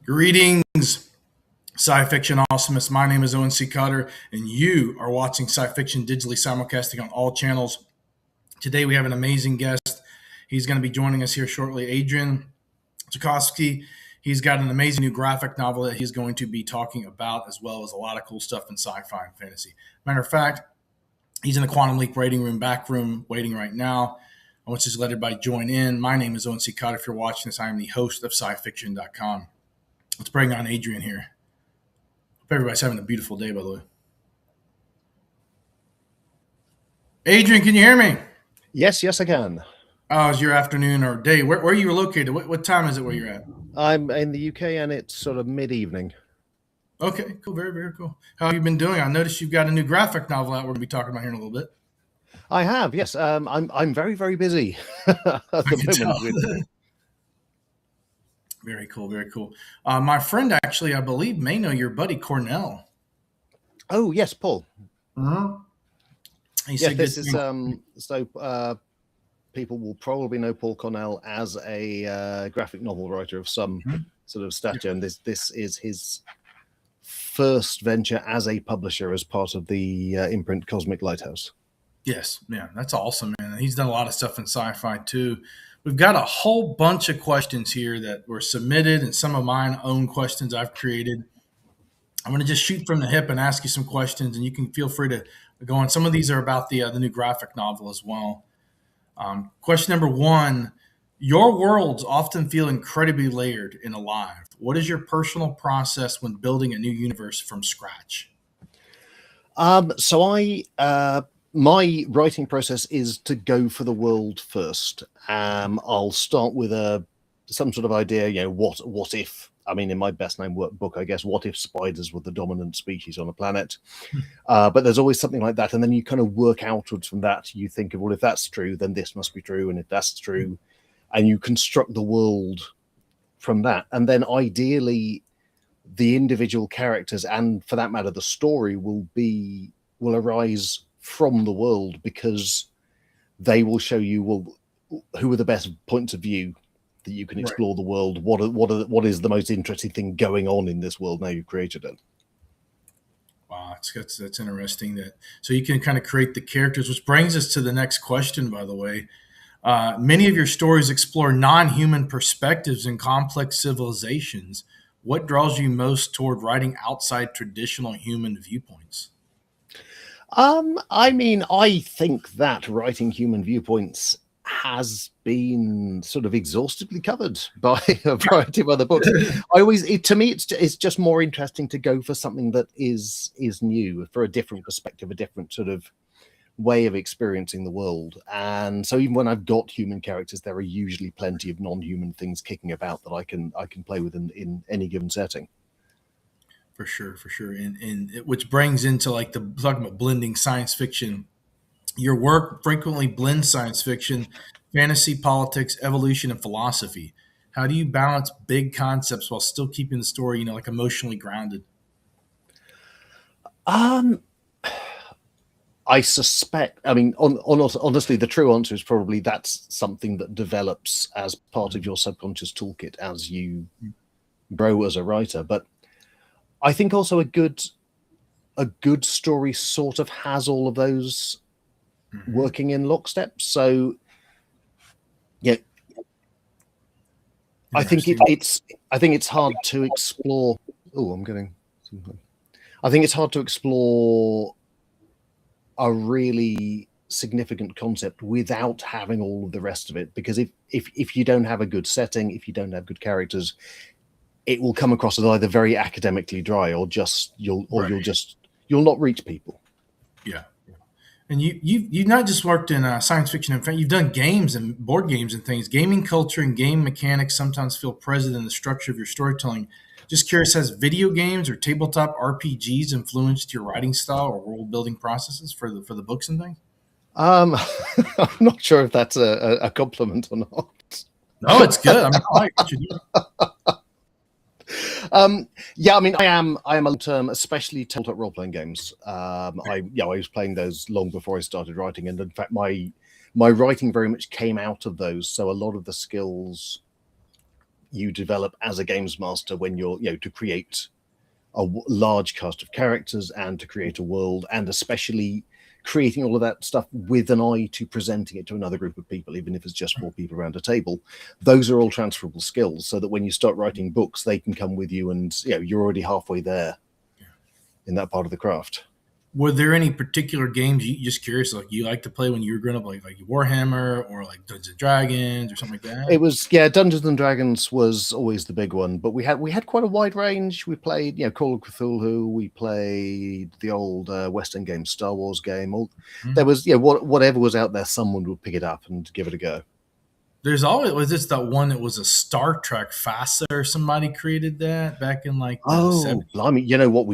Greetings, sci-fiction awesomeness. My name is Owen C. Cotter, and you are watching sci-fiction digitally simulcasting on all channels. Today we have an amazing guest. He's going to be joining us here shortly, Adrian Tchaikovsky. He's got an amazing new graphic novel that he's going to be talking about, as well as a lot of cool stuff in sci-fi and fantasy. Matter of fact, he's in the Quantum Leap waiting room, back room, waiting right now. I want you to let everybody join in. My name is Owen C. Cotter. If you're watching this, I am the host of SciFiction.com. Let's bring on Adrian here. Hope everybody's having a beautiful day, by the way. Adrian, can you hear me? Yes, I can. Oh, it's your afternoon or day. Where are you located? What time is it where you're at? I'm in the UK and it's sort of mid-evening. Okay, cool. Very, very cool. How have you been doing? I noticed you've got a new graphic novel out we're going to be talking about here in a little bit. I have, yes. I'm very, very busy at the moment. Very cool, very cool. My friend actually, I believe, may know your buddy Cornell. Oh, yes, Paul. Mm-hmm. People will probably know Paul Cornell as a graphic novel writer of some sort of stature, and this is his first venture as a publisher as part of the imprint Cosmic Lighthouse. Yes, yeah, that's awesome, man. He's done a lot of stuff in sci-fi too. We've got a whole bunch of questions here that were submitted, and some of mine own questions I've created. I'm going to just shoot from the hip and ask you some questions, and you can feel free to go on. Some of these are about the new graphic novel as well. Question number one: your worlds often feel incredibly layered and alive. What is your personal process when building a new universe from scratch? My writing process is to go for the world first. I'll start with some sort of idea, what if, in my best known book, I guess, what if spiders were the dominant species on a planet? But there's always something like that. And then you kind of work outwards from that. You think of, well, if that's true, then this must be true. And if that's true, and you construct the world from that. And then ideally, the individual characters, and for that matter, the story will arise from the world, because they will show you, who are the best points of view that you can explore the world. What is the most interesting thing going on in this world now you've created it? Wow, that's interesting. So you can kind of create the characters, which brings us to the next question, by the way. Many of your stories explore non-human perspectives and complex civilizations. What draws you most toward writing outside traditional human viewpoints? I think that writing human viewpoints has been sort of exhaustively covered by a variety of other books. To me, it's just more interesting to go for something that is new, for a different perspective, a different sort of way of experiencing the world. And so even when I've got human characters, there are usually plenty of non-human things kicking about that I can play with in any given setting. For sure. And which brings into talking about blending science fiction. Your work frequently blends science fiction, fantasy, politics, evolution, and philosophy. How do you balance big concepts while still keeping the story, emotionally grounded? I suspect, honestly, the true answer is probably that's something that develops as part of your subconscious toolkit as you grow as a writer. But I think also a good story sort of has all of those working in lockstep. So, yeah, I think it's hard to explore. I think it's hard to explore a really significant concept without having all of the rest of it, because if you don't have a good setting, if you don't have good characters, it will come across as either very academically dry or you'll not reach people. Yeah. And you've not just worked in science fiction and fantasy, you've done games and board games and things. Gaming culture and game mechanics sometimes feel present in the structure of your storytelling. Just curious, has video games or tabletop RPGs influenced your writing style or world building processes for the books and things? I'm not sure if that's a compliment or not. No, it's good. I like what you do. I am a long-term, especially tabletop role-playing games. I was playing those long before I started writing, and in fact, my writing very much came out of those. So a lot of the skills you develop as a games master when you're, to create a large cast of characters and to create a world, and especially creating all of that stuff with an eye to presenting it to another group of people, even if it's just 4 people around a table. Those are all transferable skills, so that when you start writing books, they can come with you, and you're already halfway there in that part of the craft. Were there any particular games you just curious, like you like to play when you were growing up, like Warhammer or like Dungeons and Dragons or something like that? It was, Dungeons and Dragons was always the big one, but we had quite a wide range. We played, Call of Cthulhu. We played the old West End game, Star Wars game. There was, whatever was out there, someone would pick it up and give it a go. There's always was this that one that was a Star Trek FASA or somebody created that back in like the 70s. Blimey! You know what?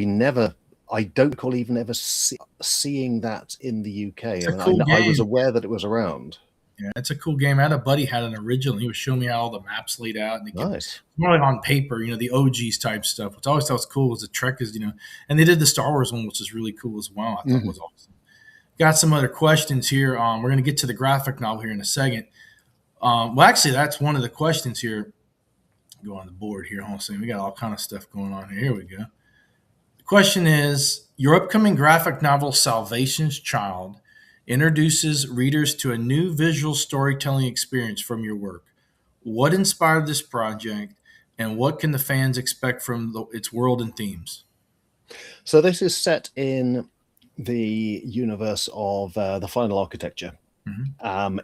I don't recall even ever seeing that in the UK. I was aware that it was around. Yeah, it's a cool game. I had a buddy had an original. He was showing me how all the maps laid out. And nice. More like on paper, the OGs type stuff, which I always thought was cool. Was the Trek is, and they did the Star Wars one, which is really cool as well. I thought was awesome. Got some other questions here. We're going to get to the graphic novel here in a second. Well, actually, that's one of the questions here. Go on the board here. Hold on a second. We got all kind of stuff going on here. Here we go. The question is, your upcoming graphic novel, Salvation's Child, introduces readers to a new visual storytelling experience from your work. What inspired this project, and what can the fans expect from its world and themes? So this is set in the universe of the Final Architecture.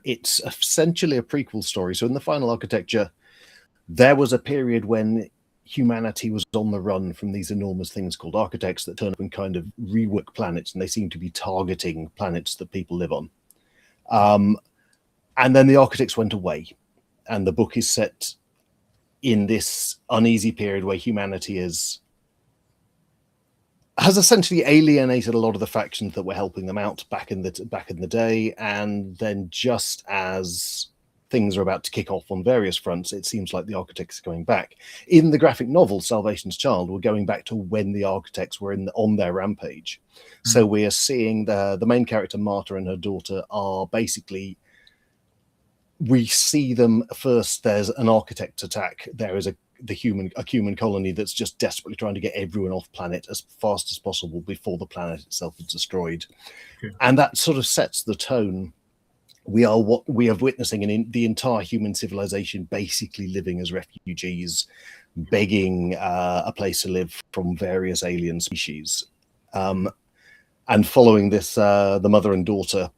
It's essentially a prequel story. So in the Final Architecture, there was a period when humanity was on the run from these enormous things called architects that turn up and kind of rework planets, and they seem to be targeting planets that people live on. And then the architects went away, and the book is set in this uneasy period where humanity has essentially alienated a lot of the factions that were helping them out back in the day, and then just as things are about to kick off on various fronts, it seems like the architects are going back. In the graphic novel Salvation's Child, we're going back to when the architects were on their rampage. So we are seeing the main character Marta and her daughter are basically, we see them first. There's an architect attack. There is a human colony that's just desperately trying to get everyone off planet as fast as possible before the planet itself is destroyed. Okay. And that sort of sets the tone. We are witnessing the entire human civilization basically living as refugees, begging a place to live from various alien species, and following this the mother and daughter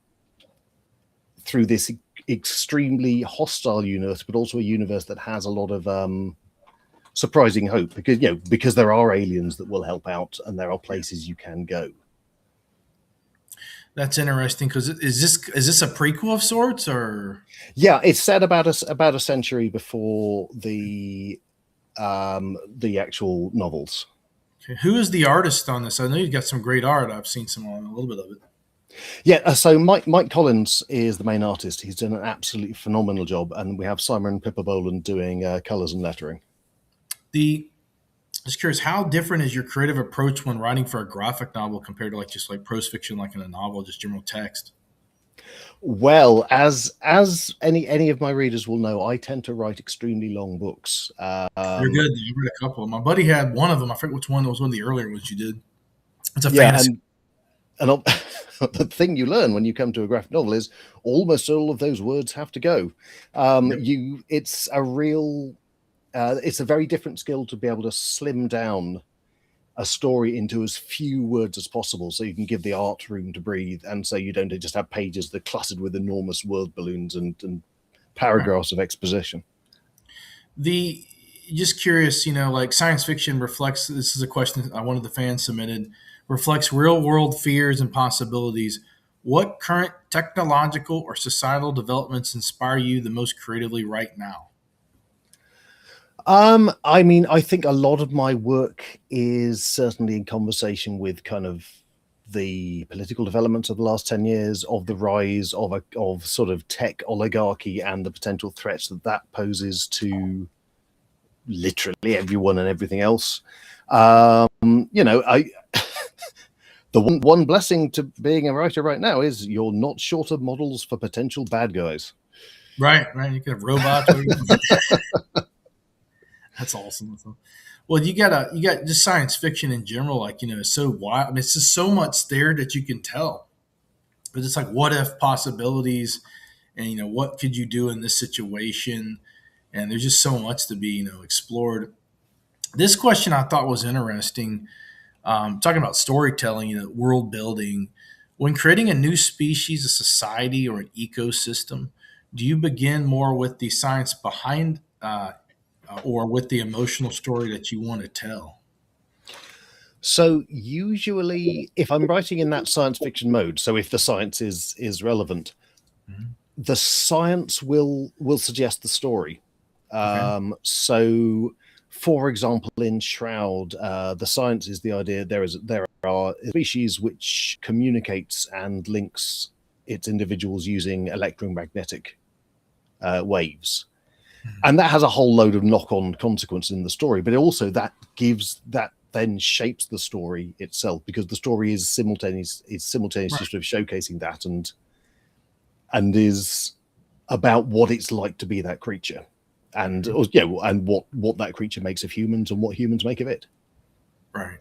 through this extremely hostile universe, but also a universe that has a lot of surprising hope, because there are aliens that will help out, and there are places you can go. That's interesting, because is this a prequel of sorts, or? Yeah, it's set about a century before the actual novels. Okay. Who is the artist on this? I know you've got some great art. I've seen a little bit of it. Yeah, so Mike Collins is the main artist. He's done an absolutely phenomenal job, and we have Simon Pippa Boland doing colors and lettering. Just curious, how different is your creative approach when writing for a graphic novel compared to just like prose fiction, like in a novel, just general text? Well, as any of my readers will know, I tend to write extremely long books. You're good. I've read a couple. My buddy had one of them. I forget which one. It was one of the earlier ones you did. It's a fantasy. And the thing you learn when you come to a graphic novel is almost all of those words have to go. It's a very different skill to be able to slim down a story into as few words as possible, so you can give the art room to breathe, and so you don't just have pages that are cluttered with enormous word balloons and paragraphs of exposition. Just curious, like science fiction reflects, this is a question one of the fans submitted, reflects real world fears and possibilities. What current technological or societal developments inspire you the most creatively right now? I think a lot of my work is certainly in conversation with kind of the political developments of the last 10 years, of the rise of sort of tech oligarchy and the potential threats that poses to literally everyone and everything else. The one blessing to being a writer right now is you're not short of models for potential bad guys. Right. You can have robots. That's awesome. Well, you got just science fiction in general, like, it's so wide. I mean, it's just so much there that you can tell. But it's like what if possibilities, and what could you do in this situation? And there's just so much to be explored. This question I thought was interesting. Talking about storytelling, world building. When creating a new species, a society, or an ecosystem, do you begin more with the science behind, or with the emotional story that you want to tell? So usually, if I'm writing in that science fiction mode, so if the science is relevant, Mhm. the science will suggest the story. Okay. So, for example, in Shroud, the science is the idea there are a species which communicates and links its individuals using electromagnetic waves, and that has a whole load of knock-on consequences in the story. But also that then shapes the story itself, because the story is simultaneously Right. sort of showcasing that and is about what it's like to be that creature, and and what that creature makes of humans and what humans make of it. Right.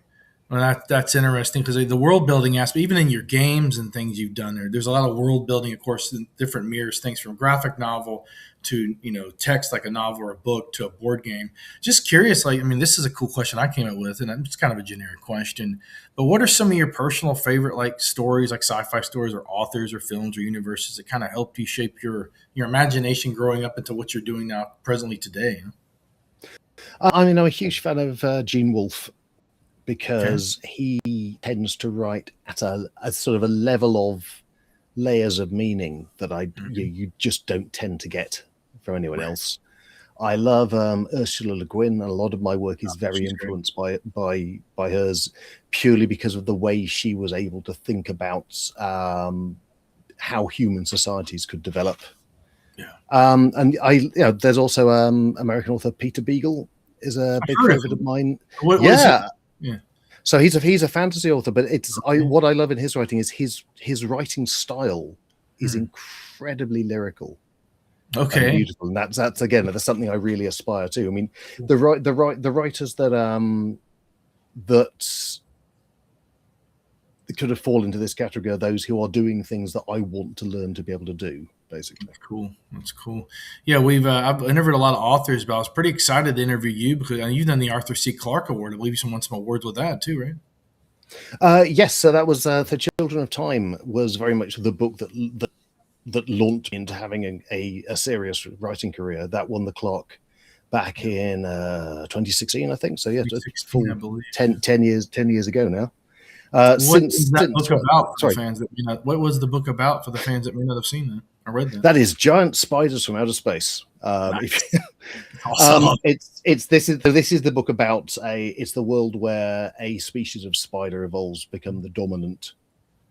Well, that's interesting because the world building aspect, even in your games and things you've done there's a lot of world building, of course, in different mirrors, things from graphic novel to text like a novel or a book to a board game. Just curious, like, I mean, this is a cool question I came up with, and it's kind of a generic question. But what are some of your personal favorite like stories, like sci-fi stories, or authors, or films, or universes that kind of helped you shape your imagination growing up into what you're doing now, presently today? I mean, I'm a huge fan of Gene Wolfe, Okay. because he tends to write at a sort of a level of layers of meaning that Mhm. you just don't tend to get from anyone Right. else. I love Ursula Le Guin, and a lot of my work is very She's great. influenced by hers, purely because of the way she was able to think about how human societies could develop. Yeah. And there's also American author Peter Beagle is a I've big heard of favorite of him. mine. What is he? Yeah, Yeah. so he's a fantasy author, but Okay. what I love in his writing is his writing style is Hmm. incredibly lyrical and Okay. beautiful, and that's again, that's something I really aspire to. I mean, Cool. the writers that could have fallen into this category are those who are doing things that I want to learn to be able to do, basically. That's cool. That's cool. Yeah, I've interviewed a lot of authors, but I was pretty excited to interview you because you've done the Arthur C. Clarke Award. I believe you won some awards with that too, right? Yes, so that was The Children of Time was very much the book that launched me into having a serious writing career. That won the Clark back Yeah, in 2016, I think. So yeah, a 2016, I full believe. 10 years ago now. What was that Since book what? about for the Sorry, fans that What was the book about for the fans that may not have seen that or read that? that is giant spiders from outer space. If Nice. Awesome. this is the book about it's the world where a species of spider evolves to become the dominant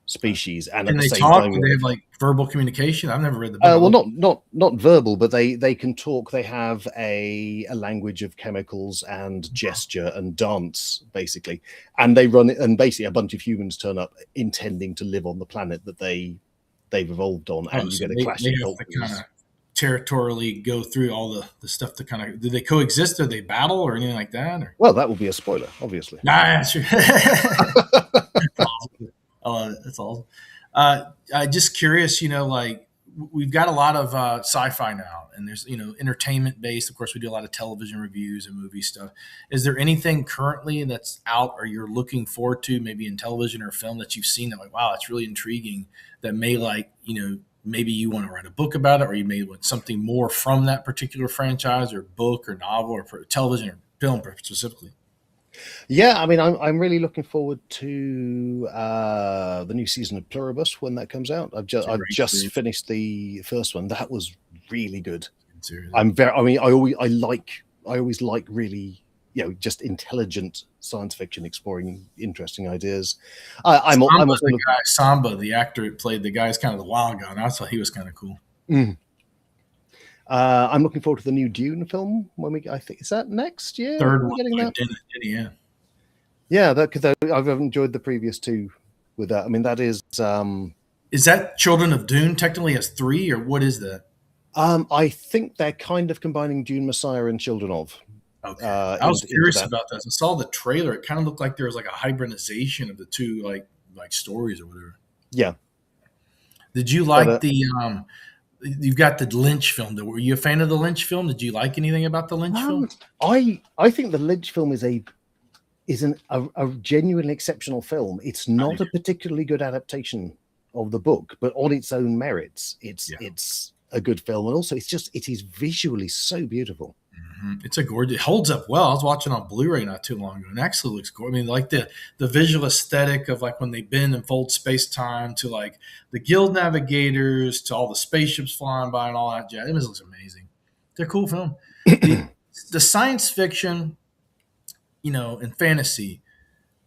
species, and at Can the they same talk? time, Do they have like verbal communication? I've never read the book. I well, looked. not verbal, but they can talk. They have a language of chemicals and gesture and dance, basically, and they run it. And basically, a bunch of humans turn up intending to live on the planet that they've evolved on, Oh, and you so get a clash they of have to kind of cultures. territorially go through all the stuff to kind of, do they coexist? Do they battle or anything like that? Or Well, that will be a spoiler, obviously. nah, sure. Awesome. I love it. That's awesome. I just curious, like we've got a lot of sci-fi now, and there's entertainment based. Of course, we do a lot of television reviews and movie stuff. Is there anything currently that's out or you're looking forward to, maybe in television or film that you've seen that like, wow, that's really intriguing, that may like maybe you want to write a book about it, or you may want something more from that particular franchise or book or novel or television or film specifically? Yeah, I mean, I'm really looking forward to the new season of Pluribus when that comes out. It's a I've great just series. finished the first one. That was really good. Good series, yeah. I'm very. I mean, I always like really just intelligent science fiction exploring interesting ideas. I'm Samba, also the guy, Samba, the actor that played the guy, is kind of the wild guy. And I thought he was kind of cool. mm, I'm looking forward to the new Dune film when I think is that next year Third we're one, getting by that. Denny, yeah. Yeah, that because I've enjoyed the previous two with that. I mean, that is. Is that Children of Dune technically as three, or what is that? I think they're kind of combining Dune Messiah and Children of. Okay. I was into curious that. about that. I saw the trailer. It kind of looked like there was like a hybridization of the two, like stories or whatever. Yeah. Did you But like the you've got the Lynch film. Were you a fan of the Lynch film? Did you like anything about the Lynch film? I think the Lynch film is a genuinely exceptional film. It's not a particularly good adaptation of the book, but on its own merits, it's a good film, and also it is visually so beautiful. Mm-hmm. It's a gorgeous. It holds up well. I was watching on Blu-ray not too long ago, and it actually looks gorgeous. I mean, like the visual aesthetic of like when they bend and fold space time to like the Guild navigators to all the spaceships flying by and all that jazz. It just looks amazing. It's a cool film. The science fiction, and fantasy.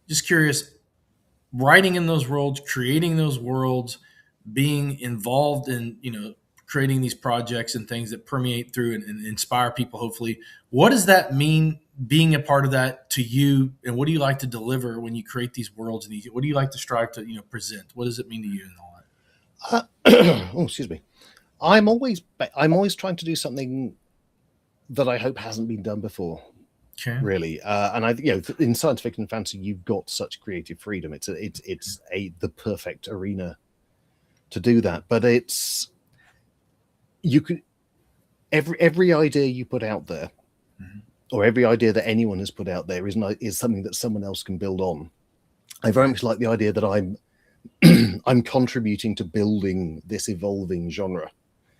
Just curious, writing in those worlds, creating those worlds, being involved in creating these projects and things that permeate through and inspire people, hopefully. What does that mean, being a part of that, to you, and what do you like to deliver when you create these worlds, and what do you like to strive to present? What does it mean to you and all that? Oh, excuse me. I'm always trying to do something that I hope hasn't been done before. Okay. Really, and in science fiction and fantasy, you've got such creative freedom. It's the perfect arena to do that. But you could every idea you put out there, mm-hmm. or every idea that anyone has put out there is something that someone else can build on. I very much like the idea that I'm I'm contributing to building this evolving genre.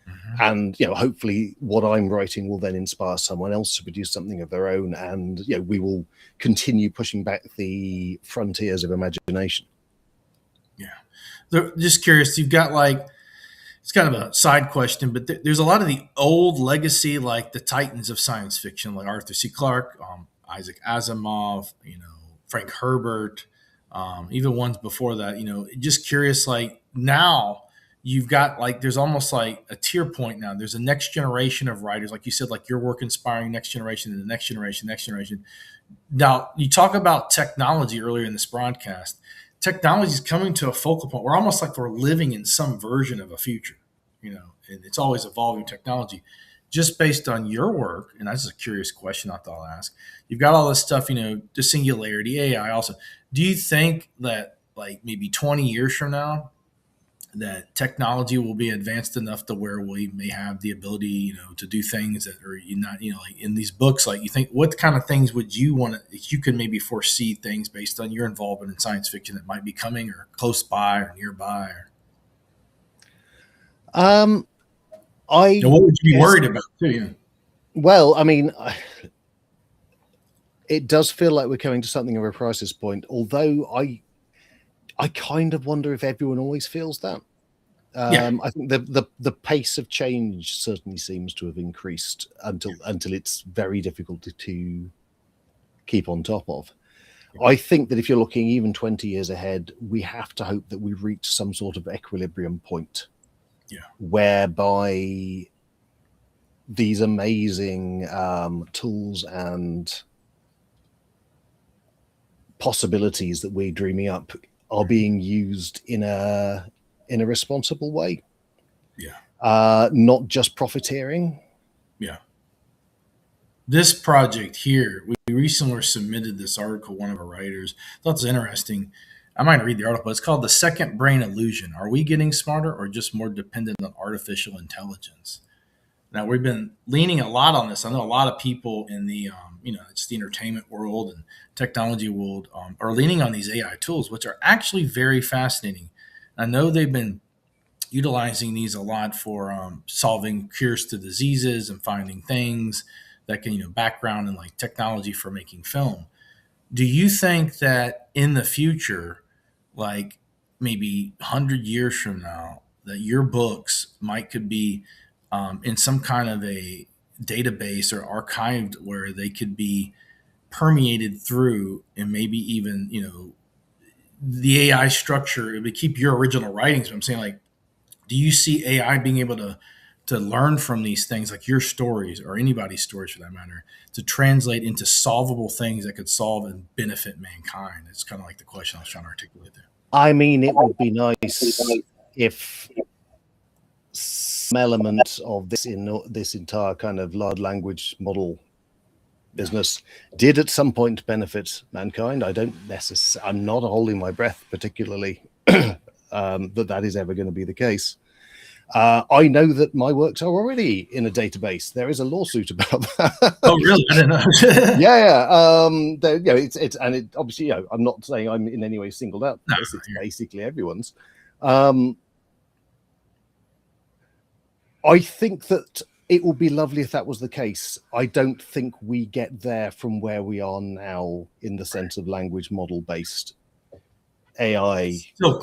Mm-hmm. And hopefully what I'm writing will then inspire someone else to produce something of their own, and we will continue pushing back the frontiers of imagination. Yeah, just curious. You've got it's kind of a side question, but there's a lot of the old legacy, like the titans of science fiction, like Arthur C. Clarke, Isaac Asimov, Frank Herbert, even ones before that. Just curious, like now. You've got there's almost like a tier point now. There's a next generation of writers, like you said, like your work inspiring next generation and the next generation. Now, you talk about technology earlier in this broadcast. Technology is coming to a focal point. We're almost like we're living in some version of a future, and it's always evolving technology. Just based on your work, and that's a curious question I thought I'll ask. You've got all this stuff, the singularity, AI also. Do you think that maybe 20 years from now, that technology will be advanced enough to where we may have the ability, to do things that are not, like in these books, like you think, what kind of things would you want to, if you could maybe foresee things based on your involvement in science fiction that might be coming or close by or nearby? What would you be worried about too? Well, I mean, it does feel like we're coming to something of a crisis point, although I kind of wonder if everyone always feels that. I think the pace of change certainly seems to have increased until it's very difficult to keep on top of. I think that if you're looking even 20 years ahead, we have to hope that we reach some sort of equilibrium point, whereby these amazing tools and possibilities that we're dreaming up are being used in a responsible way. Not just profiteering. This project here, we recently submitted this article, one of our writers. I thought it was interesting. I might read the article. It's called The Second Brain Illusion. Are we getting smarter or just more dependent on artificial intelligence? Now, we've been leaning a lot on this. I know a lot of people in the, it's the entertainment world and technology world are leaning on these AI tools, which are actually very fascinating. I know they've been utilizing these a lot for solving cures to diseases and finding things that can, background in like technology for making film. Do you think that in the future, like maybe 100 years from now, that your books could be in some kind of a database or archived where they could be permeated through, and maybe even, the AI structure, it would keep your original writings. But I'm saying, like, do you see AI being able to learn from these things, like your stories or anybody's stories for that matter, to translate into solvable things that could solve and benefit mankind? It's kind of like the question I was trying to articulate there. I mean, it would be nice if some element of this entire kind of large language model business did at some point benefit mankind. I'm not holding my breath particularly that is ever going to be the case. I know that my works are already in a database. There is a lawsuit about that. Oh, really? I didn't know. It's and it obviously, I'm not saying I'm in any way singled out. No, it's basically everyone's. I think that it would be lovely if that was the case. I don't think we get there from where we are now in the sense of language model based AI. Still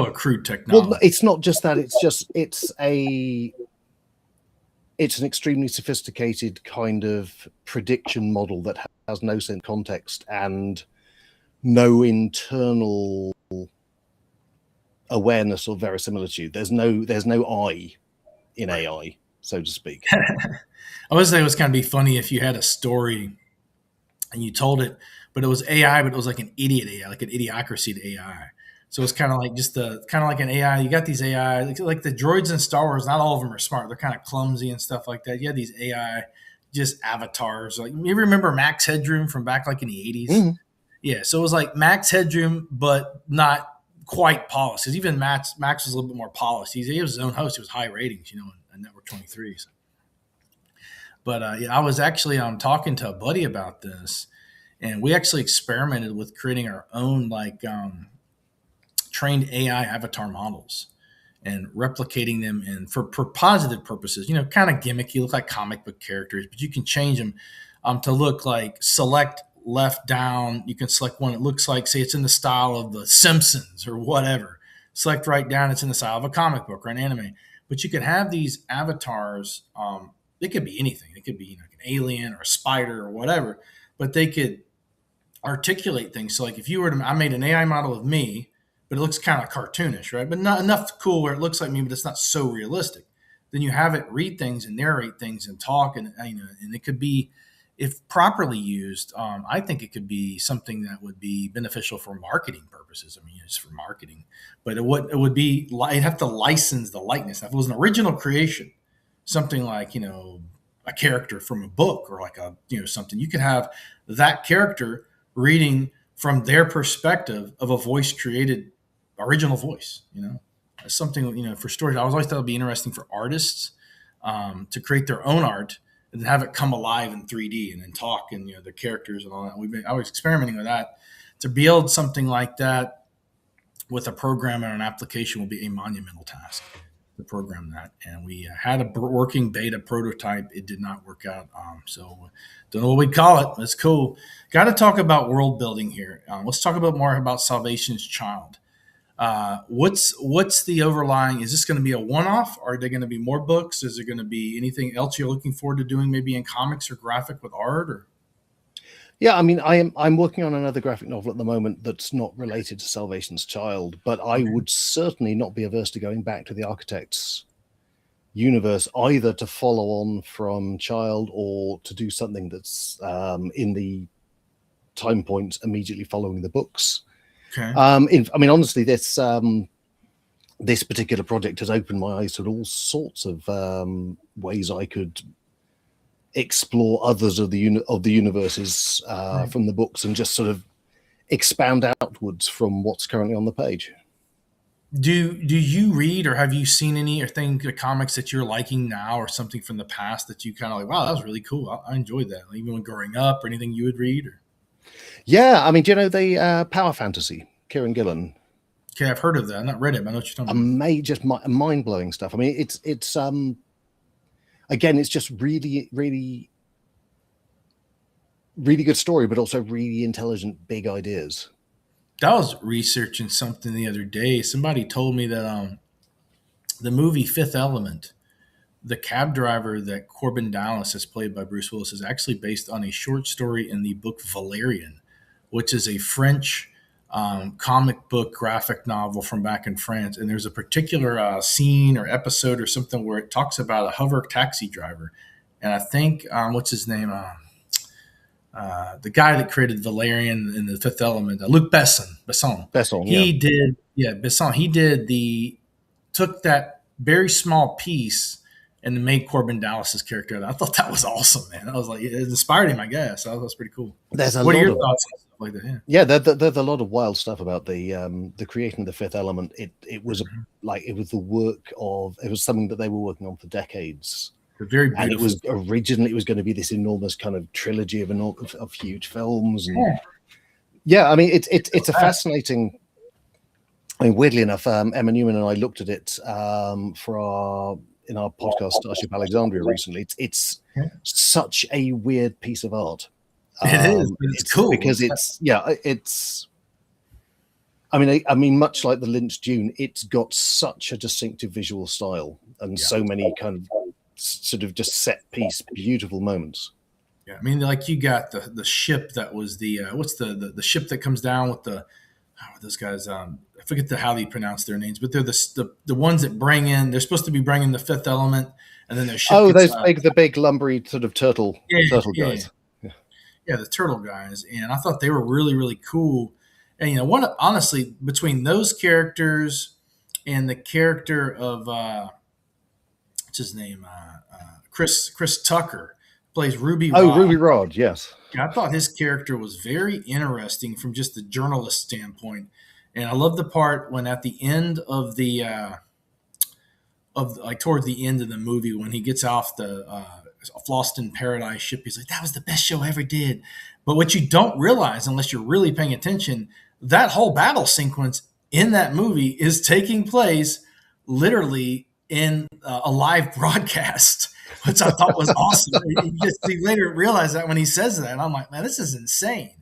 a crude technology. Well, it's not just that. It's an extremely sophisticated kind of prediction model that has no sense context and no internal awareness or verisimilitude. There's no I in AI, so to speak. I was saying it was kind of be funny if you had a story and you told it, but it was AI, but it was like an idiot AI, like an idiocracy to AI. So it's kind of like like an AI. You got these AI, like the droids in Star Wars. Not all of them are smart. They're kind of clumsy and stuff like that. You have these AI, just avatars. Like you remember Max Headroom from back like in the 80s? Mm-hmm. Yeah. So it was like Max Headroom, but not quite polished. Because even Max was a little bit more polished. He was his own host. He was high ratings, on Network 23. So. But I was actually talking to a buddy about this, and we actually experimented with creating our own trained AI avatar models and replicating them for positive purposes. Kind of gimmicky, look like comic book characters, but you can change them to look like select left down. You can select one that looks like, say, it's in the style of The Simpsons or whatever. Select right down, it's in the style of a comic book or an anime. But you could have these avatars. They could be anything. It could be like an alien or a spider or whatever, but they could articulate things. So like if you were I made an AI model of me, but it looks kind of cartoonish, right? But not enough cool where it looks like me, but it's not so realistic. Then you have it read things and narrate things and talk, and and it could be, if properly used, I think it could be something that would be beneficial for marketing purposes. I mean, it's for marketing, but it would be, you'd have to license the likeness. If it was an original creation, something like, a character from a book or like something, you could have that character reading from their perspective of a voice created original voice, something, for stories. I always thought it'd be interesting for artists to create their own art and have it come alive in 3D and then talk and, the characters and all that. I was experimenting with that. To build something like that with a program and an application will be a monumental task. To program that, and we had a working beta prototype. It did not work out, so don't know what we'd call it. That's cool. Got to talk about world building here. Let's talk more about Salvation's Child. What's the overlying? Is this going to be a one-off? Are there going to be more books? Is there going to be anything else you're looking forward to doing, maybe in comics or graphic with art? Or yeah, I mean, I'm working on another graphic novel at the moment that's not related to Salvation's Child, but I would certainly not be averse to going back to the Architect's universe, either to follow on from Child or to do something that's in the time point immediately following the books. Okay. Honestly, this particular project has opened my eyes to all sorts of ways I could explore others of the universes from the books and just sort of expand outwards from what's currently on the page. Do you read, or have you seen any or think the comics that you're liking now or something from the past that you kind of like, wow, that was really cool. I enjoyed that. Like, even when growing up, or anything you would read? Or? Yeah, I mean, do you know the Power Fantasy, Kieran Gillen? Okay, I've heard of that. I've not read it, but I know what you're talking about. Just mind-blowing stuff. I mean, it's again, it's just really, really, really good story, but also really intelligent, big ideas. I was researching something the other day. Somebody told me that the movie Fifth Element, the cab driver that Corbin Dallas is played by Bruce Willis, is actually based on a short story in the book Valerian, which is a French comic book graphic novel from back in France. And there's a particular scene or episode or something where it talks about a hover taxi driver. And I think, what's his name? The guy that created Valerian in the Fifth Element, Luc Besson. Besson, Besson. He took that very small piece and made Corbin Dallas's character. I thought that was awesome, man. I was like, it inspired him, I guess. That was pretty cool. There's a what lot are your of thoughts on stuff like that? yeah. There's a lot of wild stuff about the creating the Fifth Element. It was it was the work of, it was something that they were working on for decades. Very beautiful. And it was originally, it was going to be this enormous kind of trilogy of huge films. And I mean, it's a fascinating. I mean, weirdly enough, Emma Newman and I looked at it in our podcast Starship Alexandria recently. It's such a weird piece of art. It is. It's cool because I mean, much like the Lynch Dune, it's got such a distinctive visual style and so many kind of sort of just set piece, beautiful moments. Yeah, I mean, like you got the ship that was the what's the ship that comes down with those guys. I forget how they pronounce their names, but they're the ones that bring in. They're supposed to be bringing the Fifth Element, and then their ship. Oh, those the big lumbery sort of turtle guys. Yeah, the turtle guys, and I thought they were really, really cool. And honestly, between those characters and the character of what's his name, Chris Tucker plays Ruby Rod. Oh, Ruby Rod, yes. I thought his character was very interesting from just the journalist standpoint, and I love the part when at the end of towards the end of the movie when he gets off the Lost in Paradise ship, he's like, that was the best show I ever did. But what you don't realize, unless you're really paying attention, that whole battle sequence in that movie is taking place literally in a live broadcast, which I thought was awesome. You later realize that when he says that, and I'm like, man, this is insane.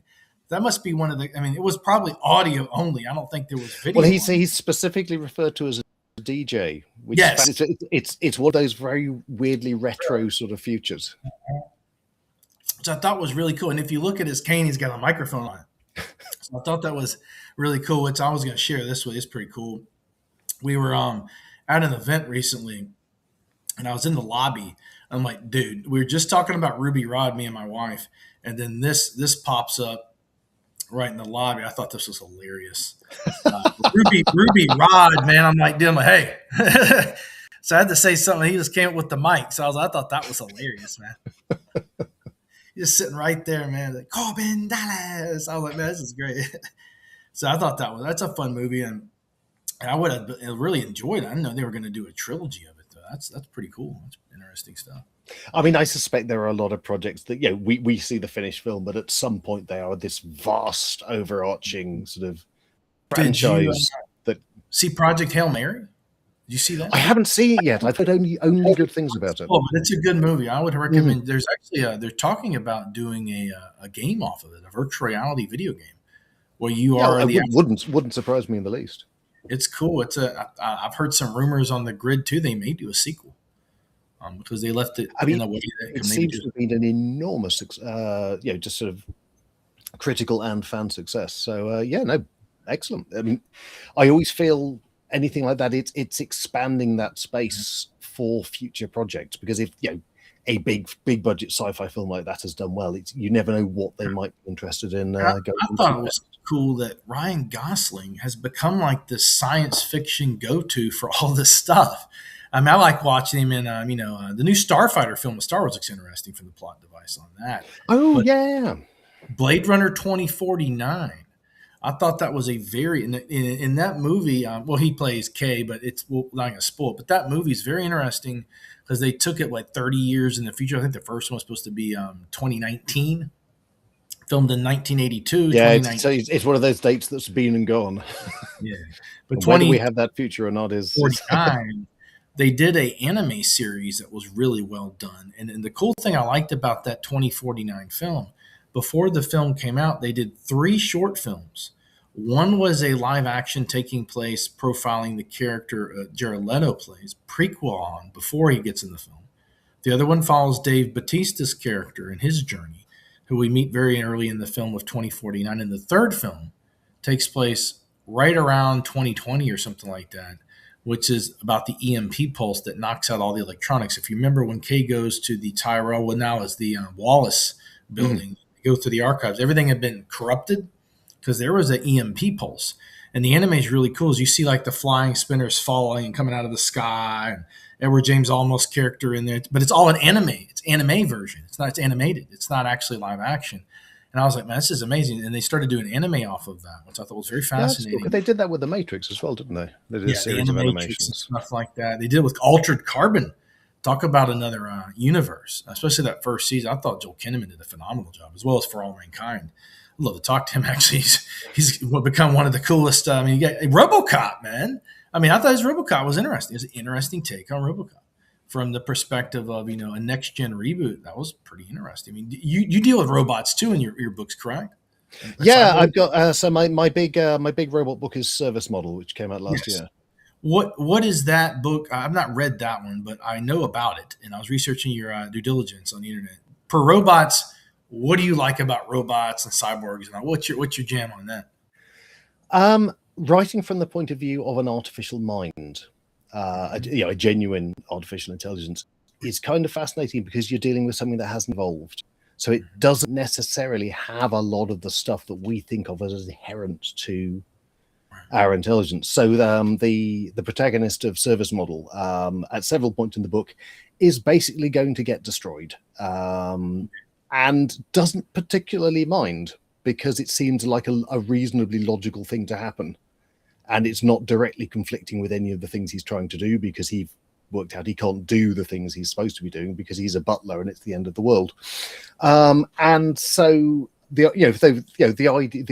That must be one of the, I mean, it was probably audio only. I don't think there was video. Well, he's specifically referred to as a DJ. Which it's one of those very weirdly retro sort of futures. Which I thought was really cool. And if you look at his cane, he's got a microphone on it. So I thought that was really cool, which I was going to share this with. It's pretty cool. We were at an event recently, and I was in the lobby. I'm like, dude, we were just talking about Ruby Rod, me and my wife, and then this pops up right in the lobby. I thought this was hilarious. Ruby Rod, man. I'm like, dude, hey. So I had to say something. He just came up with the mic. So I thought that was hilarious, man. He's just sitting right there, man. Like, Corbin Dallas. I was like, man, this is great. So I thought that's a fun movie, and I would have really enjoyed it. I didn't know they were going to do a trilogy of it, though. That's pretty cool. That's interesting stuff. I mean, I suspect there are a lot of projects that, we see the finished film, but at some point they are this vast, overarching sort of franchise. That see Project Hail Mary? Did you see that? I haven't seen it yet. I've heard only good things about it. Oh, but it's a good movie. I would recommend. There's actually they're talking about doing a game off of it, a virtual reality video game, where you are. Wouldn't surprise me in the least. It's cool. I've heard some rumors on the grid too. They may do a sequel because they left it in a way that it seems to have been an enormous, just sort of critical and fan success. So excellent. I mean, I always feel anything like that, it's expanding that space for future projects, because if a big budget sci-fi film like that has done well, you never know what they might be interested in. I thought it was cool that Ryan Gosling has become like the science fiction go-to for all this stuff. I mean, I like watching him in the new Starfighter film with Star Wars. Looks interesting from the plot device on that. Blade Runner 2049. I thought that was a very in that movie. He plays K, but I'm not going to spoil it. But that movie is very interesting because they took it 30 years in the future. I think the first one was supposed to be 2019, filmed in 1982. Yeah, it's one of those dates that's been and gone. Yeah, but whether we have that future or not is 49. They did an anime series that was really well done, and the cool thing I liked about that 2049 film. Before the film came out, they did 3 short films. One was a live action taking place profiling the character Jared Leto plays, prequel on before he gets in the film. The other one follows Dave Bautista's character and his journey, who we meet very early in the film of 2049. And the third film takes place right around 2020 or something like that, which is about the EMP pulse that knocks out all the electronics. If you remember when Kay goes to the Tyrell, now is the Wallace building, go through the archives, everything had been corrupted. because there was an EMP pulse. And the anime is really cool. As you see like the flying spinners falling and coming out of the sky, and Edward James Olmos character in there, but it's all an anime. It's anime version. It's animated. It's not actually live action. And I was like, man, this is amazing. And they started doing anime off of that, which I thought was very fascinating. Cool, they did that with The Matrix as well, didn't they? They did a series of animations. Stuff like that. They did it with Altered Carbon. Talk about another universe, especially that first season. I thought Joel Kinnaman did a phenomenal job, as well as For All Mankind. I'd love to talk to him, actually. He's become one of the coolest. You got RoboCop, man. I thought his RoboCop was interesting. It was an interesting take on RoboCop from the perspective of, a next-gen reboot. That was pretty interesting. You deal with robots, too, in your books, correct? Yeah, I've got so my big robot book is Service Model, which came out last year. What is that book? I've not read that one, but I know about it, and I was researching your due diligence on the internet. Per robots, what do you like about robots and cyborgs? And what's your jam on that? Writing from the point of view of an artificial mind, a genuine artificial intelligence, is kind of fascinating because you're dealing with something that hasn't evolved. So it doesn't necessarily have a lot of the stuff that we think of as inherent to our intelligence. So the protagonist of Service Model, at several points in the book, is basically going to get destroyed, and doesn't particularly mind because it seems like a reasonably logical thing to happen. And it's not directly conflicting with any of the things he's trying to do, because he worked out he can't do the things he's supposed to be doing because he's a butler and it's the end of the world. And so the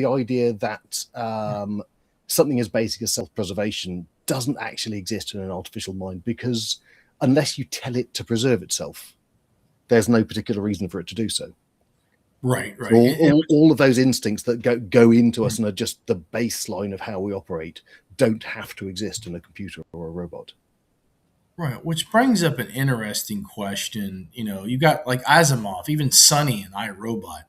idea that something as basic as self-preservation doesn't actually exist in an artificial mind, because unless you tell it to preserve itself, there's no particular reason for it to do so. Right. All of those instincts that go into us and are just the baseline of how we operate don't have to exist in a computer or a robot. Right, which brings up an interesting question. You got like Asimov, even Sonny and I, Robot.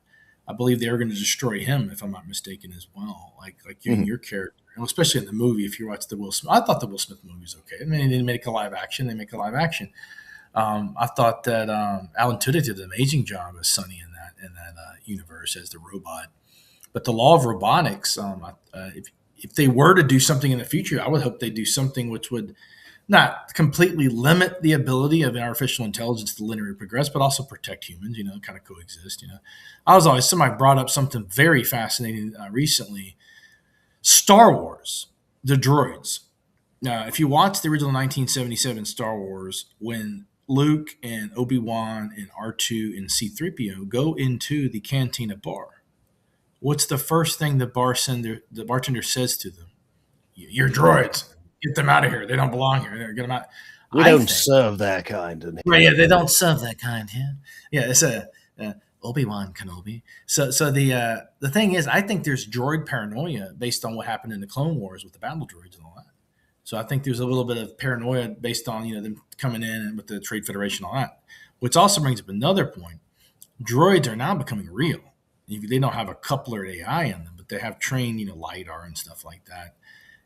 I believe they were going to destroy him, if I'm not mistaken, as well. Like you and your character, and especially in the movie. If you watch the Will Smith, I thought the Will Smith movie was okay. They didn't make a live action. They make a live action. I thought that Alan Tudyk did an amazing job as Sonny in that universe as the robot. But the law of robotics, if they were to do something in the future, I would hope they do something which would not completely limit the ability of artificial intelligence to linearly progress, but also protect humans, kind of coexist. Somebody brought up something very fascinating recently. Star Wars, the droids. If you watch the original 1977 Star Wars, when Luke and Obi-Wan and R2 and C-3PO go into the cantina bar, what's the first thing the bartender says to them? You're droids. Get them out of here. They don't belong here. Get them out. We don't serve that kind. Right, yeah, they don't serve that kind here. Yeah, it's Obi-Wan Kenobi. So the thing is, I think there's droid paranoia based on what happened in the Clone Wars with the battle droids and all that. So I think there's a little bit of paranoia based on them coming in and with the Trade Federation and all that. Which also brings up another point. Droids are now becoming real. They don't have a coupler AI in them, but they have trained LiDAR and stuff like that.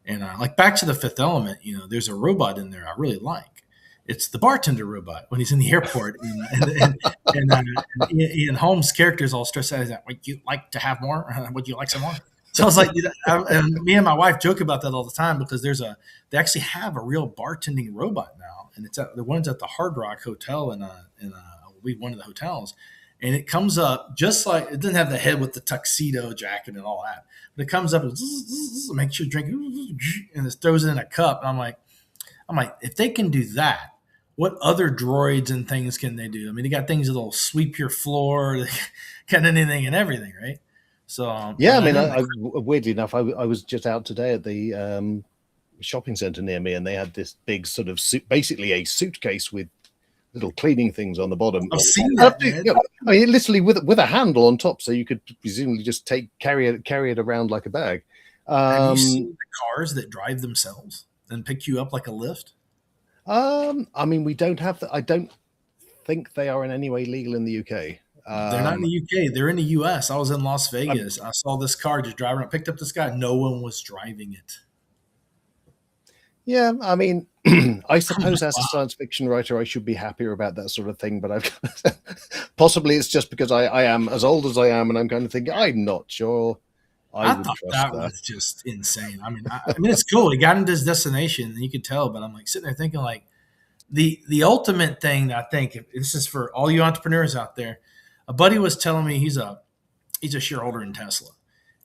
And like back to the Fifth Element, there's a robot in there I really like. It's the bartender robot when he's in the airport, and Ian Holmes' character is all stressed out. He's like, "Would you like to have more? Would you like some more?" So I was like, and me and my wife joke about that all the time, because they actually have a real bartending robot now, and it's the one's at the Hard Rock Hotel in one of the hotels. And it comes up just like, it doesn't have the head with the tuxedo jacket and all that, but it comes up and makes you drink, and it throws it in a cup. And I'm like, if they can do that, what other droids and things can they do? They got things that'll sweep your floor, kind of anything and everything, right? So yeah, weirdly enough, I was just out today at the shopping center near me, and they had this big sort of basically a suitcase with little cleaning things on the bottom. I've seen that. Literally with a handle on top, so you could presumably just carry it around like a bag. Have you seen the cars that drive themselves and pick you up like a lift? We don't have that. I don't think they are in any way legal in the UK. They're not in the UK. They're in the US. I was in Las Vegas. I saw this car just driving. I picked up this guy. No one was driving it. Yeah, I suppose as a science fiction writer, I should be happier about that sort of thing, but possibly it's just because I am as old as I am, and I'm kind of thinking, I'm not sure I would thought trust that that. was just insane. I mean, it's cool. He got into his destination, and you could tell. But I'm like sitting there thinking, like the ultimate thing that I think this is for all you entrepreneurs out there. A buddy was telling me he's a shareholder in Tesla,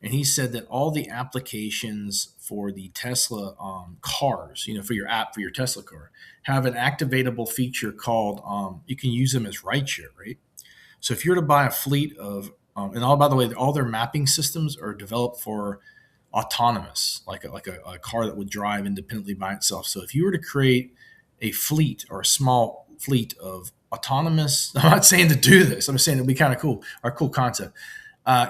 and he said that all the applications for the Tesla cars, for your app for your Tesla car, have an activatable feature called you can use them as rideshare, right? So if you were to buy a fleet of, and all by the way, all their mapping systems are developed for autonomous, like a car that would drive independently by itself. So if you were to create a fleet or a small fleet of autonomous, I'm not saying to do this. I'm just saying it'd be kind of cool, or a cool concept.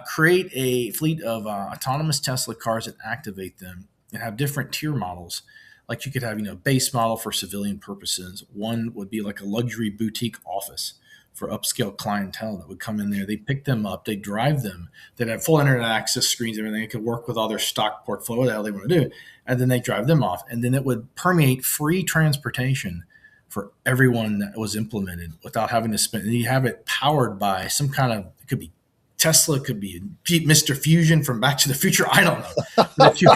Create a fleet of autonomous Tesla cars that activate them and have different tier models. Like you could have, base model for civilian purposes. One would be like a luxury boutique office for upscale clientele that would come in there. They pick them up, they drive them, they'd have full internet access screens, everything. It could work with all their stock portfolio, the hell they want to do. And then they drive them off. And then it would permeate free transportation for everyone that was implemented without having to spend. And you have it powered by some kind of, it could be Tesla, could be Mr. Fusion from Back to the Future. I don't know. But if you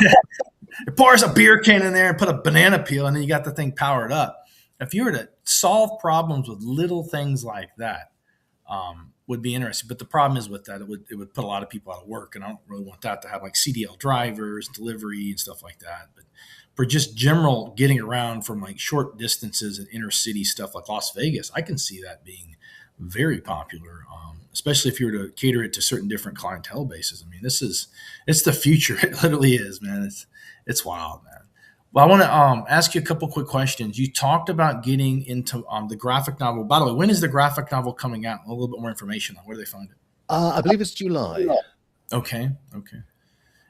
it pours a beer can in there and put a banana peel, and then you got the thing powered up. If you were to solve problems with little things like that, would be interesting. But the problem is with that, it would put a lot of people out of work, and I don't really want that to have like CDL drivers, delivery, and stuff like that. But for just general getting around from like short distances and inner city stuff like Las Vegas, I can see that being very popular, especially if you were to cater it to certain different clientele bases. I mean, it's the future. It literally is, man. It's wild, man. Well, I want to ask you a couple quick questions. You talked about getting into the graphic novel. By the way, when is the graphic novel coming out? A little bit more information on where do they find it? I believe it's July. Okay.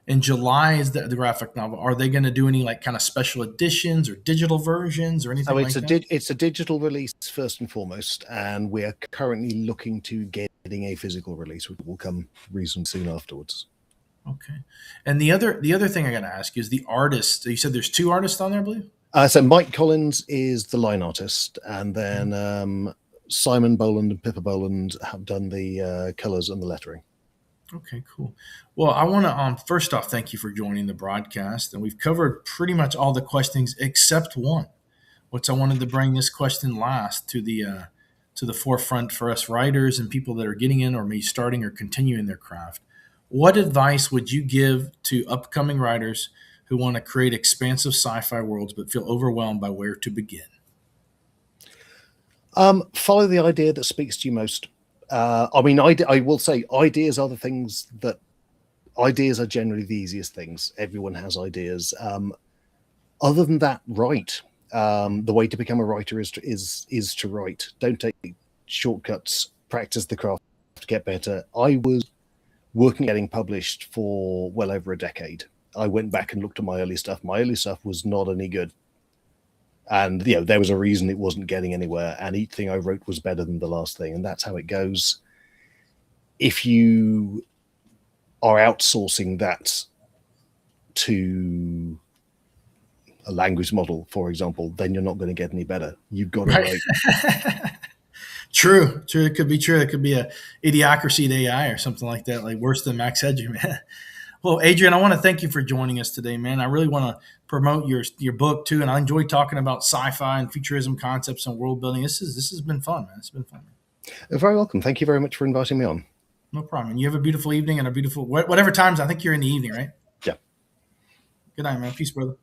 In July is the graphic novel. Are they going to do any like kind of special editions or digital versions or anything like that? It's a digital release first and foremost, and we're currently looking to getting a physical release, which will come reasonably soon afterwards. Okay. And the other thing I got to ask you is the artist. You said there's 2 artists on there, I believe? So Mike Collins is the line artist, and then Simon Boland and Pippa Boland have done the colors and the lettering. Okay, cool. Well, I want to first off thank you for joining the broadcast, and we've covered pretty much all the questions except one, which I wanted to bring this question last to the forefront for us writers and people that are getting in or maybe starting or continuing their craft. What advice would you give to upcoming writers who want to create expansive sci-fi worlds but feel overwhelmed by where to begin? Follow the idea that speaks to you most. I will say ideas are generally the easiest things. Everyone has ideas. Other than that, write. The way to become a writer is to write. Don't take shortcuts. Practice the craft to get better. I was working getting published for well over a decade. I went back and looked at my early stuff. My early stuff was not any good. And there was a reason it wasn't getting anywhere. And each thing I wrote was better than the last thing. And that's how it goes. If you are outsourcing that to a language model, for example, then you're not going to get any better. You've got to write. True. It could be true. It could be a idiocracy to AI or something like that, like worse than Max Headroom, man. Well, Adrian, I want to thank you for joining us today, man. I really want to promote your book too, and I enjoy talking about sci-fi and futurism concepts and world building. This has been fun, man. It's been fun. You're very welcome. Thank you very much for inviting me on. No problem. And you have a beautiful evening and a beautiful whatever times. I think you're in the evening, right? Yeah. Good night, man. Peace, brother.